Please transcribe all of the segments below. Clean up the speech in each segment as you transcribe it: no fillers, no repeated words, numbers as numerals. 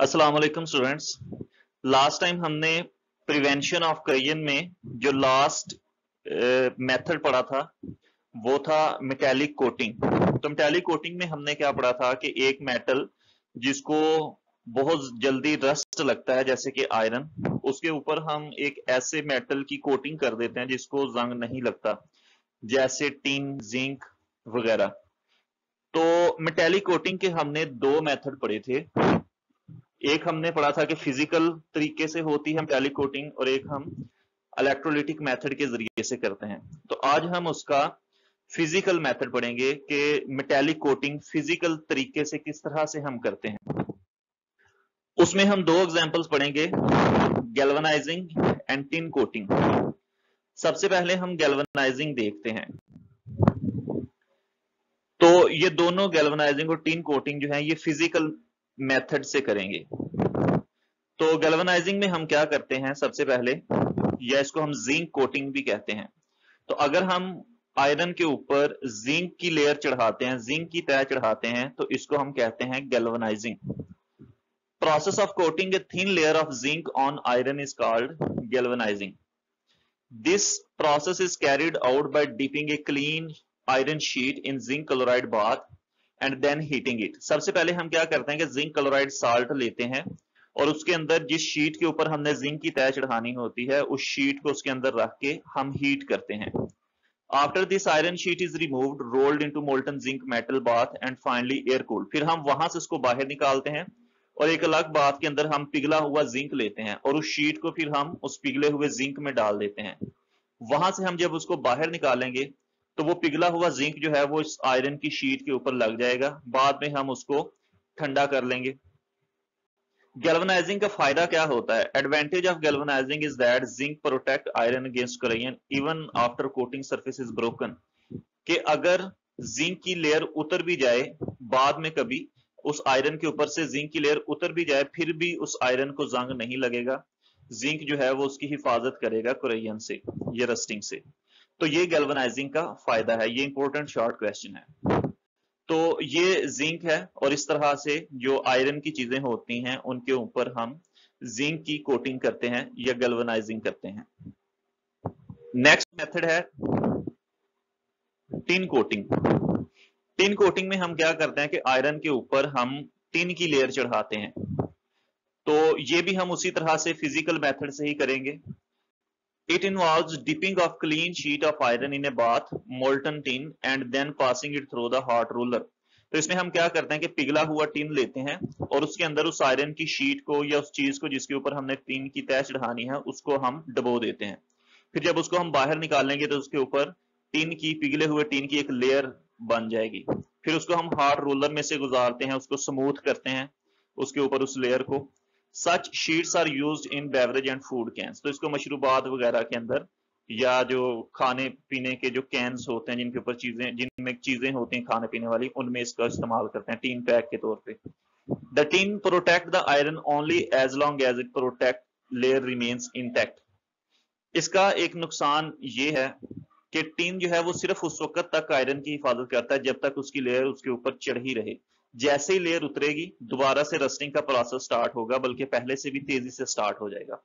अस्सलाम वालेकुम students. Last time हमने प्रिवेंशन ऑफ करेजन में जो लास्ट मेथड पढ़ा था वो था मेटालिक कोटिंग। तो मेटालिक कोटिंग में हमने क्या पढ़ा था कि एक मेटल जिसको बहुत जल्दी रस्ट लगता है जैसे कि आयरन, उसके ऊपर हम एक ऐसे मेटल की कोटिंग कर देते हैं जिसको जंग नहीं लगता, जैसे टिन, जिंक वगैरह। तो मेटालिक कोटिंग के हमने दो मेथड पढ़े थे। एक हमने पढ़ा था कि फिजिकल तरीके से होती है मेटालिक कोटिंग और एक हम इलेक्ट्रोलिटिक मेथड के जरिए से करते हैं। तो आज हम उसका फिजिकल मेथड पढ़ेंगे कि मेटालिक कोटिंग फिजिकल तरीके से किस तरह से हम करते हैं। उसमें हम दो एग्जांपल्स पढ़ेंगे, गैल्वेनाइजिंग एंड टिन कोटिंग। सबसे पहले हम गैल्वेनाइजिंग देखते हैं। तो ये दोनों गैल्वेनाइजिंग और टिन कोटिंग जो है ये फिजिकल मेथड से करेंगे। तो गैल्वेनाइजिंग में हम क्या करते हैं, सबसे पहले, या इसको हम जिंक कोटिंग भी कहते हैं। तो अगर हम आयरन के ऊपर जिंक की लेयर चढ़ाते हैं, जिंक की तह चढ़ाते हैं, तो इसको हम कहते हैं galvanising. Process of coating a thin layer of zinc on iron is called galvanising. This process is carried out by dipping a clean iron sheet in zinc chloride bath and then heating it। सबसे पहले हम क्या करते हैं कि zinc chloride salt लेते हैं और उसके अंदर जिस शीट के ऊपर हमने जिंक की तह चढ़ानी होती है उस शीट को उसके अंदर रख के हम हीट करते हैं। After this iron sheet is removed, rolled into molten zinc metal bath and finally air cooled. फिर हम वहां से उसको बाहर निकालते हैं और एक अलग बाथ के अंदर हम पिघला हुआ जिंक लेते हैं और उस शीट को फिर हम उस पिघले हुए जिंक में डाल देते हैं। वहां से हम जब उसको बाहर निकालेंगे तो वो पिघला हुआ जिंक जो है वो इस आयरन की शीट के ऊपर लग जाएगा। बाद में हम उसको ठंडा कर लेंगे। गैल्वेनाइजिंग का फायदा क्या होता है? Advantage of galvanizing is that zinc protect iron against corrosion even after coating surface is broken. कि अगर जिंक की लेयर उतर भी जाए, बाद में कभी उस आयरन के ऊपर से जिंक की लेयर उतर भी जाए, फिर भी उस आयरन को जंग नहीं लगेगा। जिंक जो है वो उसकी हिफाजत करेगा कोरेजन से, ये रस्टिंग से। तो ये गैल्वेनाइजिंग का फायदा है। ये इंपॉर्टेंट शॉर्ट क्वेश्चन है। तो ये जिंक है और इस तरह से जो आयरन की चीजें होती हैं उनके ऊपर हम जिंक की कोटिंग करते हैं या गैल्वेनाइजिंग करते हैं। नेक्स्ट मेथड है टिन कोटिंग। टिन कोटिंग में हम क्या करते हैं कि आयरन के ऊपर हम टिन की लेयर चढ़ाते हैं। तो ये भी हम उसी तरह से फिजिकल मेथड से ही करेंगे। It involves dipping of clean sheet of iron in a bath, molten tin and then passing it through the hot roller। तो इसमें हम क्या करते हैं कि पिघला हुआ टिन लेते हैं और उसके अंदर उस आयरन की शीट को या उस चीज को जिसके ऊपर हमने टिन की तह चढ़ानी है उसको हम डबो देते हैं। फिर जब उसको हम बाहर निकालेंगे तो उसके ऊपर टिन की, पिघले हुए टिन की एक लेयर बन जाएगी। फिर उसको हम हार्ड रोलर में से गुजारते हैं, उसको स्मूथ करते हैं उसके ऊपर उस लेयर को। Such sheets are used in beverage and food cans. तो इसको मशरूबात वगैरह के अंदर या जो खाने पीने के जो कैंस होते हैं जिनके ऊपर चीजें, जिनमें चीजें होती हैं खाने पीने वाली, उनमें इसका इस्तेमाल करते हैं टीन पैक के तौर पे। The tin protect the iron only as long as it protect layer remains intact. इसका एक नुकसान ये है कि टीन जो है वो सिर्फ उस वक्त तक आयरन की हिफाजत करता है जब तक उसकी लेयर उसके ऊपर चढ़ी रहे। जैसे ही लेयर उतरेगी दोबारा से रस्टिंग का प्रोसेस स्टार्ट होगा, बल्कि पहले से भी तेजी से स्टार्ट हो जाएगा।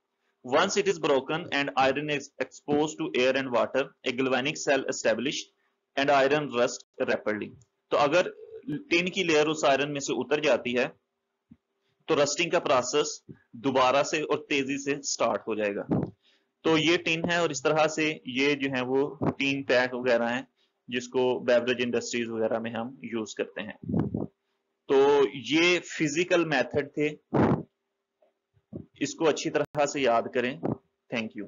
Once it is broken and iron is exposed to air and water, a galvanic cell established and iron rust rapidly। तो अगर टिन की लेयर उस आयरन में से उतर जाती है तो रस्टिंग का प्रोसेस दोबारा से और तेजी से स्टार्ट हो जाएगा। तो ये टिन है और इस तरह से ये जो है वो टिन पैक वगैरह हैं जिसको बेवरेज इंडस्ट्रीज वगैरह में हम यूज करते हैं। तो ये फिजिकल मेथड थे, इसको अच्छी तरह से याद करें। Thank you.